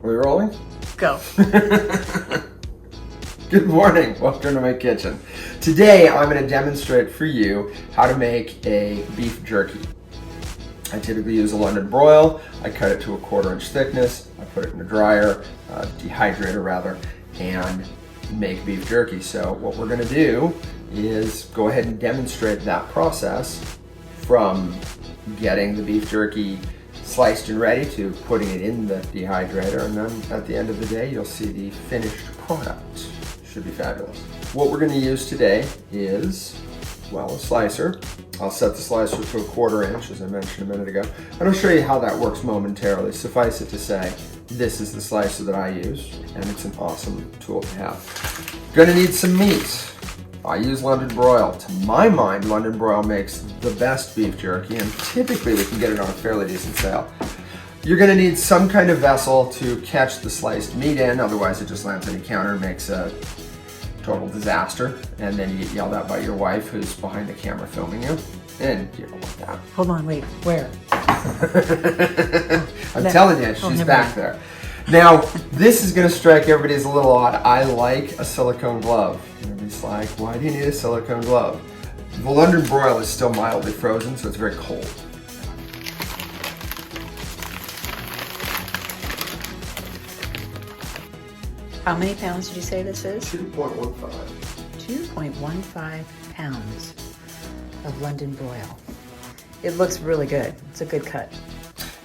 We rolling? Go. Good morning, welcome to my kitchen. Today I'm going to demonstrate for you how to make a beef jerky. I typically use a London broil. I cut it to a 1/4 inch thickness. I put it in a dryer, dehydrator rather, and make beef jerky. So what we're going to do is go ahead and demonstrate that process from getting the beef jerky sliced and ready to putting it in the dehydrator, and then at the end of the day you'll see the finished product. Should be fabulous. What we're going to use today is, well, a slicer. I'll set the slicer to a 1/4 inch as I mentioned a minute ago, and I'll show you how that works momentarily. Suffice it to say, this is the slicer that I use, and it's an awesome tool to have. Gonna need some meat. I use London broil. To my mind, London broil makes the best beef jerky, and typically we can get it on a fairly decent sale. You're gonna need some kind of vessel to catch the sliced meat in, otherwise it just lands on your counter and makes a total disaster, and then you get yelled at by your wife who's behind the camera filming you, and you don't want that. Hold on, wait, where? I'm telling you, she's back there. Now, this is gonna strike everybody as a little odd. I like a silicone glove. Everybody's like, why do you need a silicone glove? The London broil is still mildly frozen, so it's very cold. How many pounds did you say this is? 2.15. 2.15 pounds of London broil. It looks really good. It's a good cut.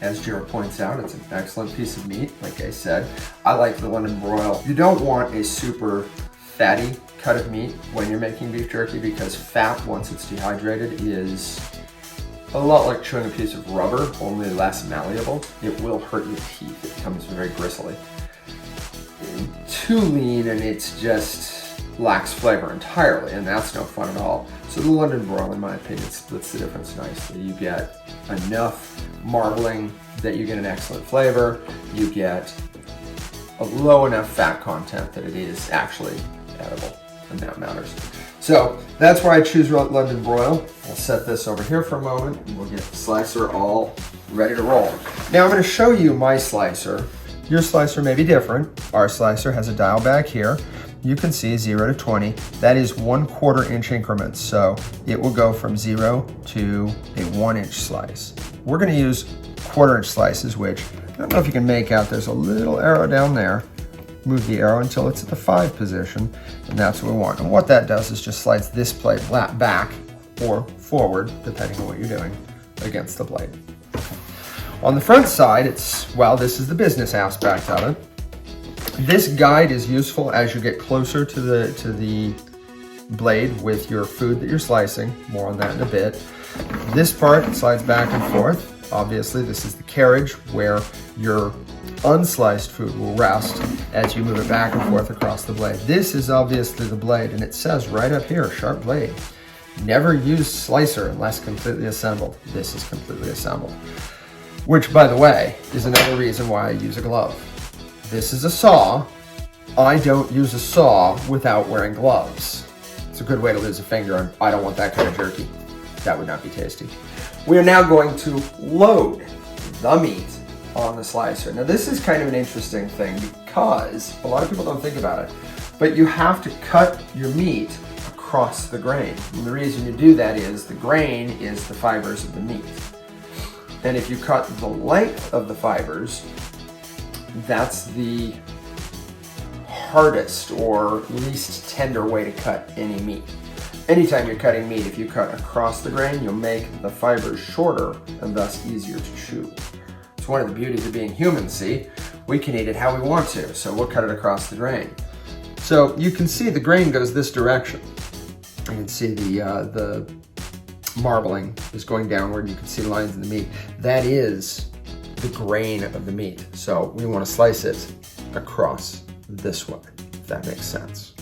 As Jared points out, it's an excellent piece of meat. Like I said, I like the London broil. You don't want a super fatty cut of meat when you're making beef jerky, because fat, once it's dehydrated, is a lot like chewing a piece of rubber, only less malleable. It will hurt your teeth. It becomes very gristly. Too lean, and it's just lacks flavor entirely, and that's no fun at all. So the London broil, in my opinion, splits the difference nicely. You get enough marbling that you get an excellent flavor. You get a low enough fat content that it is actually edible, and that matters. So that's why I choose London broil. I'll set this over here for a moment, and we'll get the slicer all ready to roll. Now I'm going to show you my slicer. Your slicer may be different. Our slicer has a dial back here. You can see 0 to 20. That is 1/4 inch increments, so it will go from 0 to a 1 inch slice. We're going to use 1/4 inch slices, which I don't know if you can make out. There's a little arrow down there. Move the arrow until it's at the 5 position, and that's what we want. And what that does is just slides this plate back or forward, depending on what you're doing, against the blade. On the front side, this is the business aspect of it. This guide is useful as you get closer to the blade with your food that you're slicing. More on that in a bit. This part slides back and forth. Obviously, this is the carriage where your unsliced food will rest as you move it back and forth across the blade. This is obviously the blade, and it says right up here, sharp blade. Never use slicer unless completely assembled. This is completely assembled. Which, by the way, is another reason why I use a glove. This is a saw. I don't use a saw without wearing gloves. It's a good way to lose a finger, and I don't want that kind of jerky. That would not be tasty. We are now going to load the meat on the slicer. Now this is kind of an interesting thing because a lot of people don't think about it, but you have to cut your meat across the grain. And the reason you do that is the grain is the fibers of the meat. And if you cut the length of the fibers, that's the hardest or least tender way to cut any meat. Anytime you're cutting meat, if you cut across the grain, you'll make the fibers shorter and thus easier to chew. It's one of the beauties of being human, see? We can eat it how we want to, so we'll cut it across the grain. So you can see the grain goes this direction. You can see the marbling is going downward. You can see lines in the meat. That is the grain of the meat. So we want to slice it across this way, if that makes sense.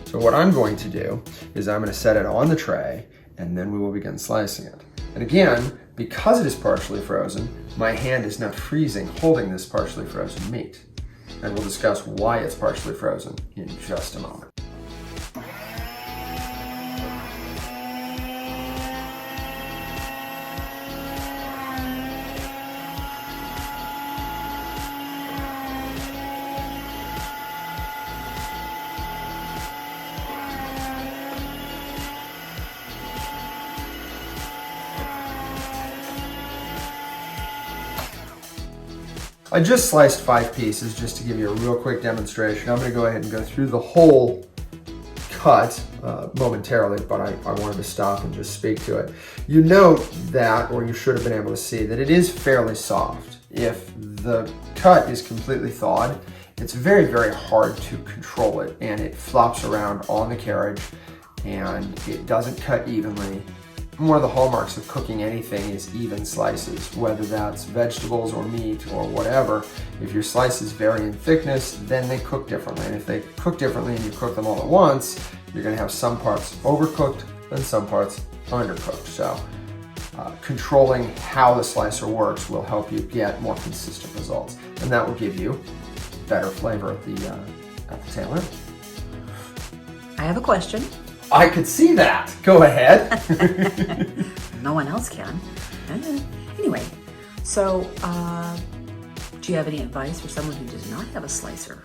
So what I'm going to do is I'm going to set it on the tray, and then we will begin slicing it. And again, because it is partially frozen, my hand is not freezing holding this partially frozen meat. And we'll discuss why it's partially frozen in just a moment. I just sliced 5 pieces just to give you a real quick demonstration. I'm gonna go ahead and go through the whole cut momentarily, but I wanted to stop and just speak to it. You note that, or you should have been able to see, that it is fairly soft. If the cut is completely thawed, it's very, very hard to control it, and it flops around on the carriage, and it doesn't cut evenly. One of the hallmarks of cooking anything is even slices, whether that's vegetables or meat or whatever. If your slices vary in thickness, then they cook differently. And if they cook differently and you cook them all at once, you're gonna have some parts overcooked and some parts undercooked. So controlling how the slicer works will help you get more consistent results. And that will give you better flavor at the tail end. I have a question. I could see that. Go ahead. No one else can. Anyway, so do you have any advice for someone who does not have a slicer?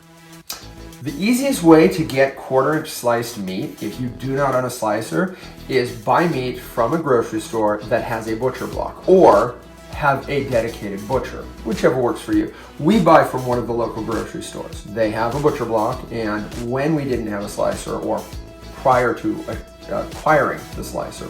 The easiest way to get 1/4-inch sliced meat, if you do not own a slicer, is buy meat from a grocery store that has a butcher block, or have a dedicated butcher, whichever works for you. We buy from one of the local grocery stores. They have a butcher block, and when we didn't have a slicer, or prior to acquiring the slicer,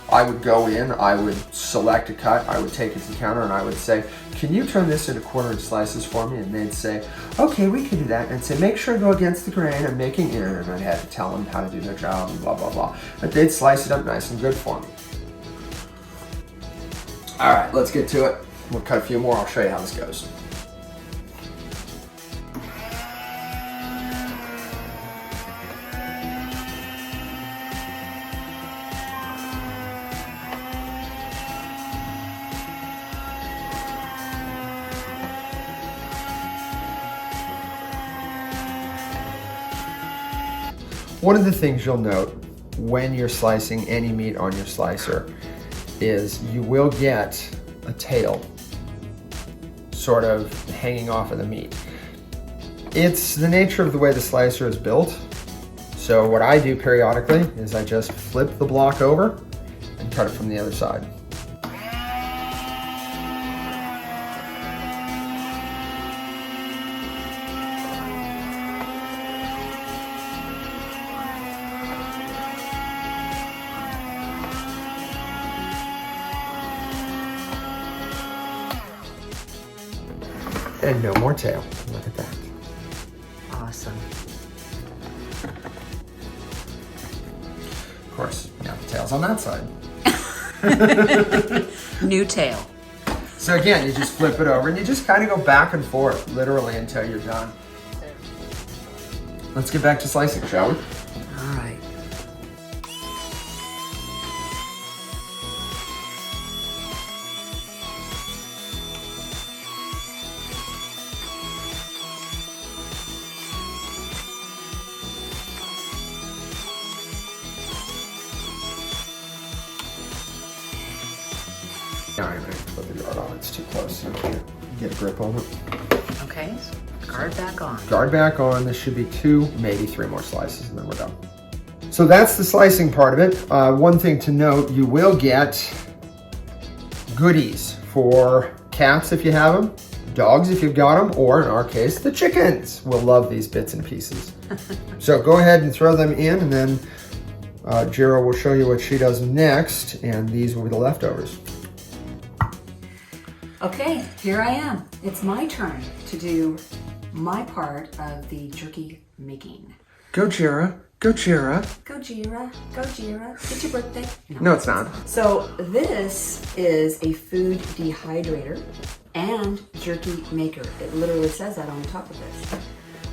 I would go in, I would select a cut, I would take it to the counter, and I would say, can you turn this into 1/4-inch slices for me? And they'd say, okay, we can do that. And say, make sure to go against the grain. I'm making it. And I'd have to tell them how to do their job and blah, blah, blah. But they'd slice it up nice and good for me. All right, let's get to it. We'll cut a few more. I'll show you how this goes. One of the things you'll note when you're slicing any meat on your slicer is you will get a tail sort of hanging off of the meat. It's the nature of the way the slicer is built. So what I do periodically is I just flip the block over and cut it from the other side. And no more tail. Look at that. Awesome. Of course, now the tail's on that side. New tail. So again, you just flip it over and you just kind of go back and forth, literally, until you're done. Let's get back to slicing, shall we? All right. Now I'm going to put the guard on. It's too close. You can't get a grip on it. Okay, so guard back on. Guard back on. This should be 2, maybe 3 more slices, and then we're done. So that's the slicing part of it. One thing to note, you will get goodies for cats if you have them, dogs if you've got them, or in our case, the chickens will love these bits and pieces. So go ahead and throw them in, and then Jira will show you what she does next, and these will be the leftovers. Okay, here I am. It's my turn to do my part of the jerky making. Go Jira, go Jira. Go Jira, go Jira. It's your birthday. No, it's not. So this is a food dehydrator and jerky maker. It literally says that on the top of this.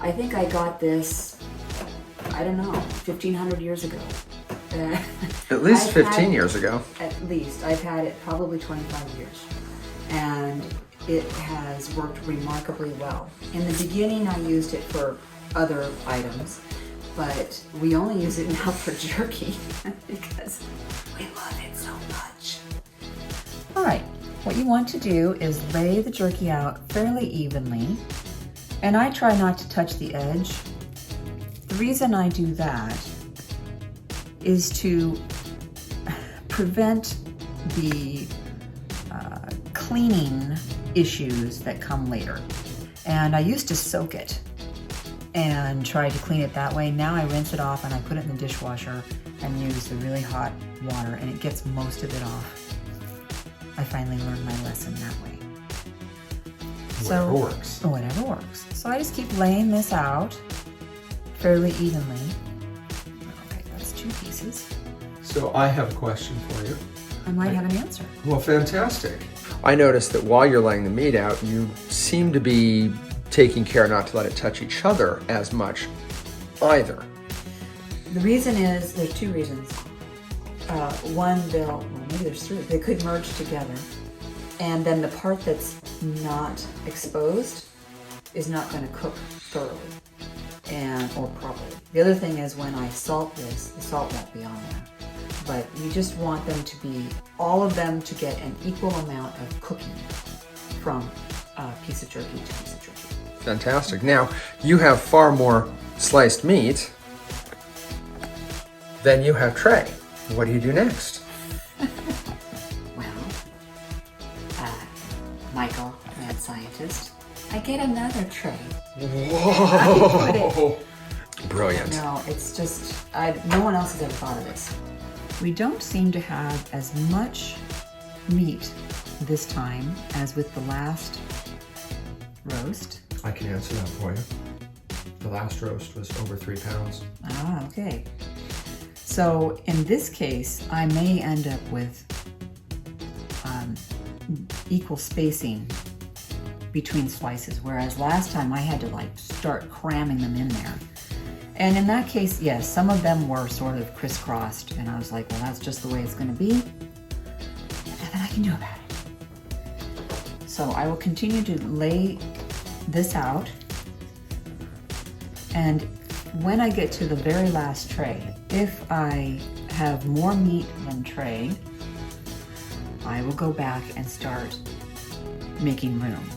I think I got this, I don't know, 1,500 years ago. At least 15 years ago. At least. I've had it probably 25 years. And it has worked remarkably well. In the beginning, I used it for other items, but we only use it now for jerky because we love it so much. All right, what you want to do is lay the jerky out fairly evenly, and I try not to touch the edge. The reason I do that is to prevent the cleaning issues that come later. And I used to soak it and try to clean it that way. Now I rinse it off and I put it in the dishwasher and use the really hot water, and it gets most of it off. I finally learned my lesson that way. Whatever works. Whatever works. So I just keep laying this out fairly evenly. Okay, that's 2 pieces. So I have a question for you. I might have an answer. Well, fantastic. I noticed that while you're laying the meat out, you seem to be taking care not to let it touch each other as much either. The reason is, there's 2 reasons. One, maybe there's 3. They could merge together. And then the part that's not exposed is not going to cook thoroughly or properly. The other thing is, when I salt this, the salt won't be on there. But you just want them to be, all of them to get an equal amount of cooking from piece of jerky to piece of jerky. Fantastic. Now, you have far more sliced meat than you have tray. What do you do next? Well, Michael, mad scientist, I get another tray. Whoa! Brilliant. No, it's just, no one else has ever thought of this. We don't seem to have as much meat this time as with the last roast. I can answer that for you. The last roast was over 3 pounds. Ah, okay. So in this case, I may end up with equal spacing between slices, whereas last time I had to like start cramming them in there. And in that case, yes, some of them were sort of crisscrossed, and I was like, well, that's just the way it's going to be. Nothing I can do about it. So I will continue to lay this out, and when I get to the very last tray, if I have more meat than tray, I will go back and start making room.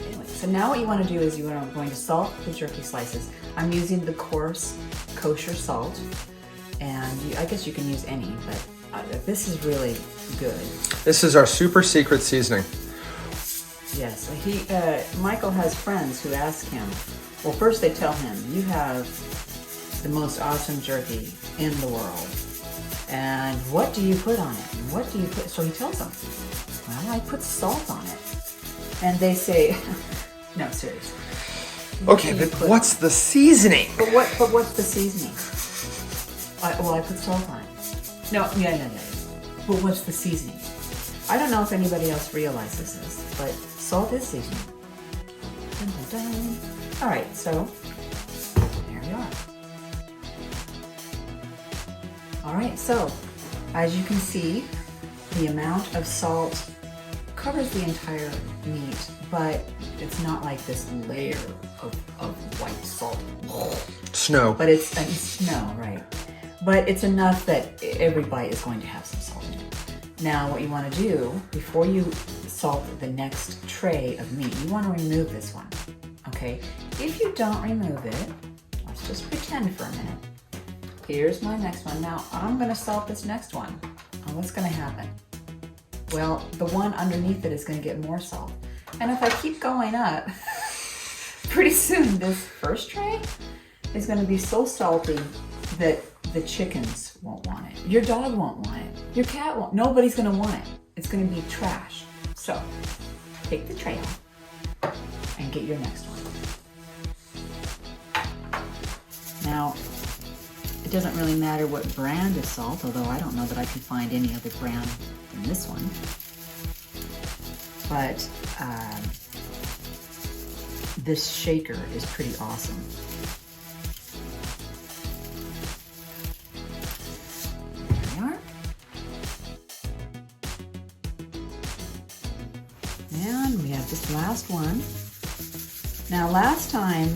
Anyway, so now what you want to do is you are going to salt the jerky slices. I'm using the coarse kosher salt, and I guess you can use any, but this is really good. This is our super secret seasoning. Yes, Michael has friends who ask him, well, first they tell him, you have the most awesome jerky in the world, and what do you put on it? And what do you put? So he tells them, well, I put salt on it. And they say, no, seriously. Okay, but what's the seasoning? But what's the seasoning? I put salt on it. No, yeah. But what's the seasoning? I don't know if anybody else realizes this, but salt is seasoning. Dun, dun, dun. All right, so there we are. All right, so as you can see, the amount of salt covers the entire meat, but it's not like this layer of white salt. Snow. But it's snow, right? But it's enough that every bite is going to have some salt in it. Now, what you want to do before you salt the next tray of meat, you want to remove this one, okay? If you don't remove it, let's just pretend for a minute. Here's my next one. Now, I'm going to salt this next one. And what's going to happen? Well, the one underneath it is going to get more salt. And if I keep going up, pretty soon this first tray is going to be so salty that the chickens won't want it. Your dog won't want it. Your cat won't. Nobody's going to want it. It's going to be trash. So, take the tray off and get your next one. Now, it doesn't really matter what brand of salt, although I don't know that I could find any other brand than this one. But this shaker is pretty awesome. There we are. And we have this last one. Now last time,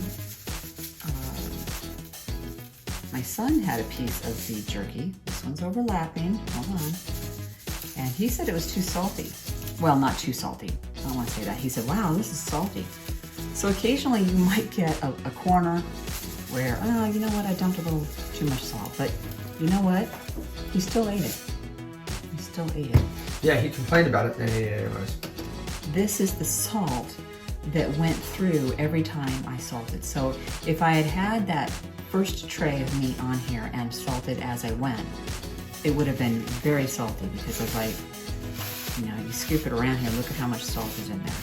my son had a piece of the jerky. This one's overlapping. Hold on. And he said it was too salty. Well, not too salty. I don't want to say that. He said, wow, this is salty. So occasionally you might get a corner where, oh, you know what, I dumped a little too much salt. But you know what? He still ate it. He still ate it. Yeah, he complained about it. Anyways. this is the salt that went through every time I salted. So if I had had that first tray of meat on here and salted as I went, it would have been very salty because of like, you know, you scoop it around here, look at how much salt is in there.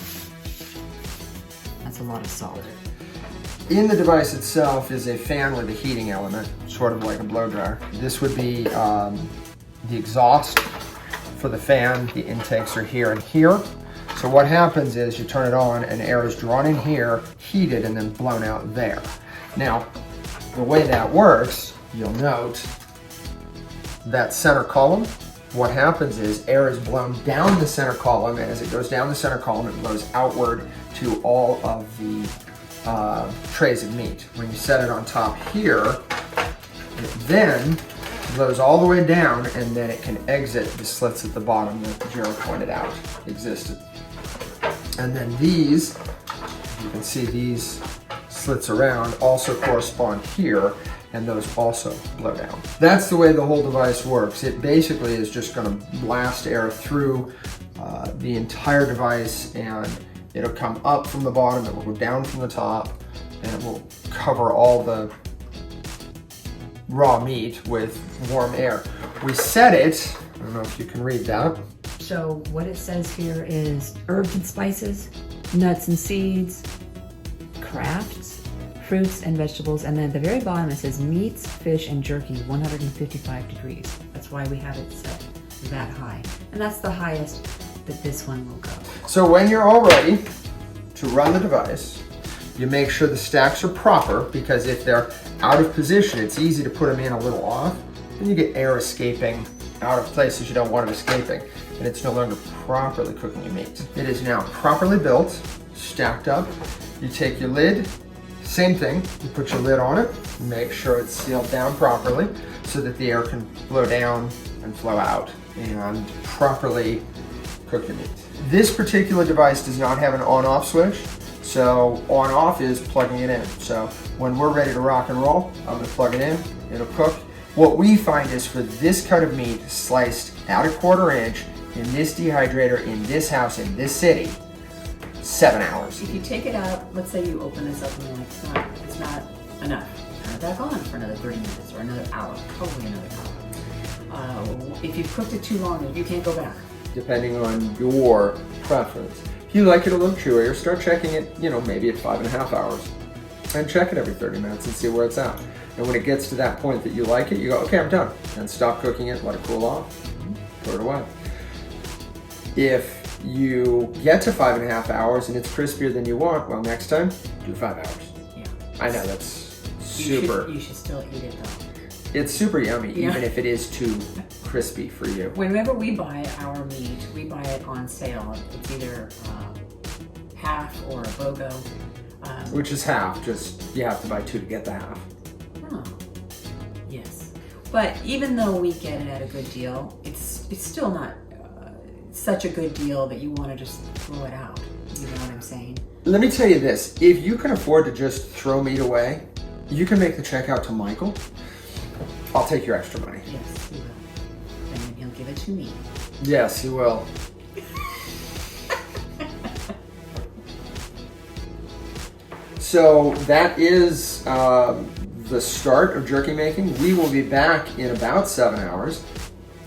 That's a lot of salt. In the device itself is a fan with a heating element, sort of like a blow dryer. This would be the exhaust for the fan. The intakes are here and here. So what happens is you turn it on and air is drawn in here, heated, and then blown out there. Now, the way that works, you'll note that center column, what happens is air is blown down the center column, and as it goes down the center column, it blows outward to all of the trays of meat. When you set it on top here, it then blows all the way down, and then it can exit the slits at the bottom that Jared pointed out existed. And then these, you can see these slits around also correspond here, and those also blow down. That's the way the whole device works. It basically is just going to blast air through the entire device, and it'll come up from the bottom, it will go down from the top, and it will cover all the raw meat with warm air. We set it, I don't know if you can read that. So what it says here is herbs and spices, nuts and seeds, crafts, fruits and vegetables, and then at the very bottom it says meats, fish, and jerky, 155 degrees. That's why we have it set that high. And that's the highest that this one will go. So when you're all ready to run the device, you make sure the stacks are proper, because if they're out of position, it's easy to put them in a little off, and you get air escaping out of places you don't want it escaping, and it's no longer properly cooking your meat. It is now properly built, stacked up. You take your lid, same thing, you put your lid on it, make sure it's sealed down properly so that the air can blow down and flow out and properly cook your meat. This particular device does not have an on-off switch, so on-off is plugging it in. So when we're ready to rock and roll, I'm gonna plug it in, it'll cook. What we find is for this cut of meat sliced at a 1/4 inch in this dehydrator in this house in this city, 7 hours. If you take it out, let's say you open this up and you're like, it's not enough. Turn it back on for another 30 minutes or another hour, probably another hour. If you've cooked it too long, you can't go back. Depending on your preference. If you like it a little chewier, start checking it, you know, maybe at 5.5 hours. And check it every 30 minutes and see where it's at. And when it gets to that point that you like it, you go, okay, I'm done. And stop cooking it, let it cool off, put it away. If you get to 5.5 hours and it's crispier than you want, well, next time, do 5 hours. Yeah. I know, that's super. You should still eat it though. It's super yummy, Yeah. even if it is too crispy for you. Whenever we buy our meat, we buy it on sale. It's either half or a BOGO. Which is half, just you have to buy 2 to get the half. Oh, yes. But even though we get it at a good deal, it's still not such a good deal that you want to just throw it out. You know what I'm saying? Let me tell you this, if you can afford to just throw meat away, you can make the check out to Michael. I'll take your extra money. Yes, he will. And then he'll give it to me. Yes, he will. So that is the start of jerky making. We will be back in about 7 hours,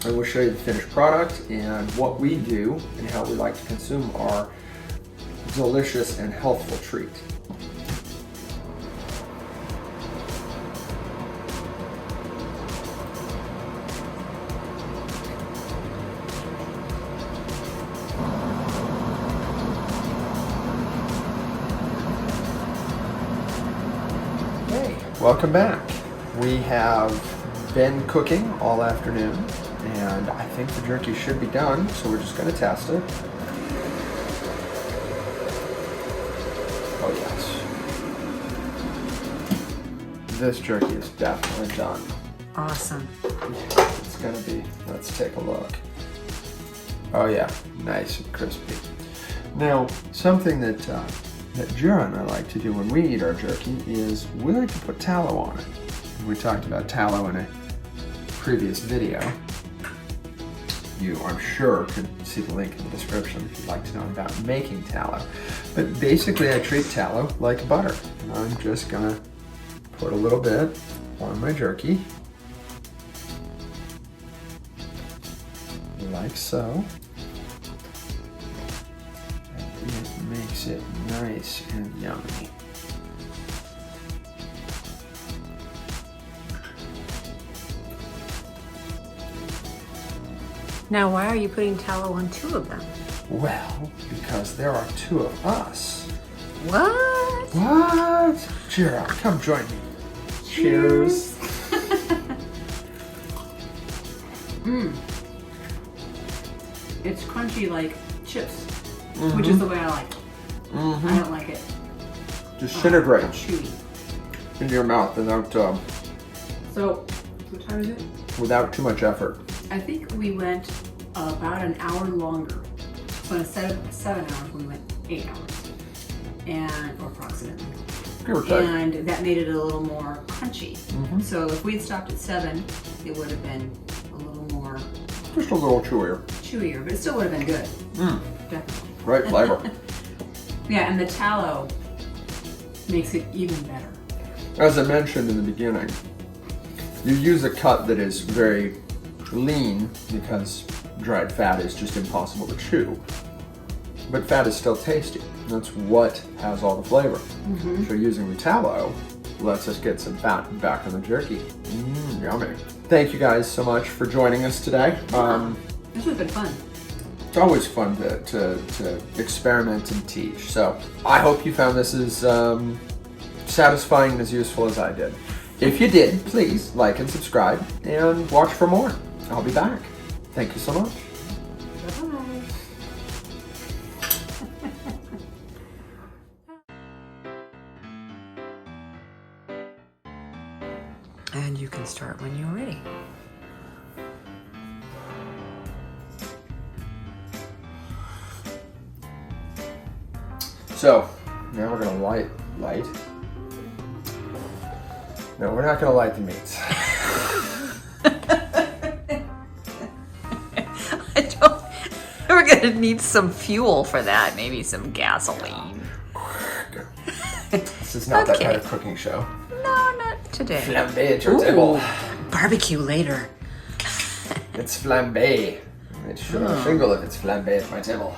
and we'll show you the finished product and what we do and how we like to consume our delicious and healthful treat. Welcome back. We have been cooking all afternoon, and I think the jerky should be done, so we're just going to test it. Oh yes. This jerky is definitely done. Awesome. It's going to be, let's take a look. Oh yeah, nice and crispy. Now, something that Jura and I like to do when we eat our jerky is we like to put tallow on it. We talked about tallow in a previous video. you, I'm sure, could see the link in the description if you'd like to know about making tallow. But basically, I treat tallow like butter. I'm just gonna put a little bit on my jerky, like so. And it makes it nice and yummy. Now, why are you putting tallow on 2 of them? Well, because there are 2 of us. What? What? Cheer, come join me. Cheers. It's crunchy like chips, which is the way I like it. I don't like it Disintegrates chewy. in your mouth without So, what time is it? without too much effort. I think we went about an hour longer. So instead of 7 hours, we went 8 hours, or approximately. Give or take. And that made it a little more crunchy. So if we'd stopped at 7, it would have been a little more Just a little chewier. chewier, but it still would have been good. Definitely. Right flavor. Yeah, and the tallow makes it even better. As I mentioned in the beginning, you use a cut that is very lean because dried fat is just impossible to chew. But fat is still tasty. That's what has all the flavor. So using the tallow lets us get some fat back in the jerky. Yummy. Thank you guys so much for joining us today. This has been fun. It's always fun to experiment and teach. So I hope you found this as satisfying and as useful as I did. If you did, please like and subscribe and watch for more. I'll be back. Thank you so much. Bye-bye. And you can start when you're ready. So now we're gonna light. No, we're not gonna light the meats. We're gonna need some fuel for that, maybe some gasoline. This is not that kind of cooking show. No, not today. Flambé at your table. Barbecue later. It's flambé. It should have a shingle if it's flambé at my table.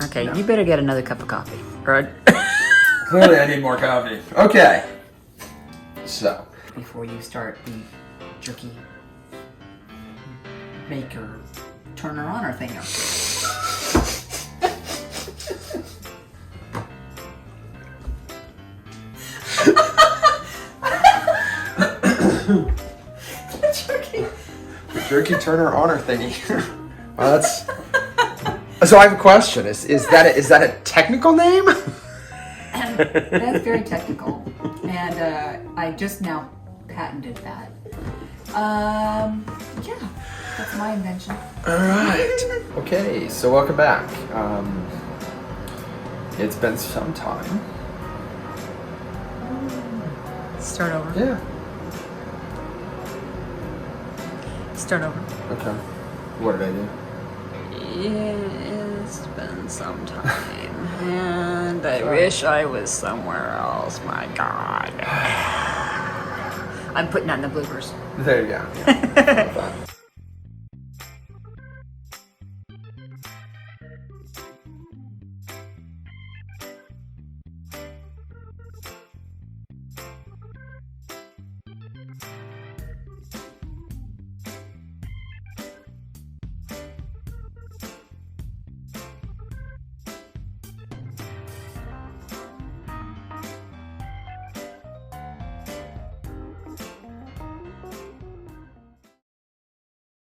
Okay, you better get another cup of coffee. Clearly I need more coffee. Okay. So. Before you start the jerky maker turner oner thing up. The jerky turner honor thingy. Well, that's. So I have a question. Is that a technical name? That's very technical, and I just now patented that. Yeah, that's my invention. All right. Okay, so welcome back. It's been some time. Start over. Yeah. Start over. Okay. What did I do? It's been some time, and I wish I was somewhere else. My God. I'm putting on the bloopers. There you go. Yeah.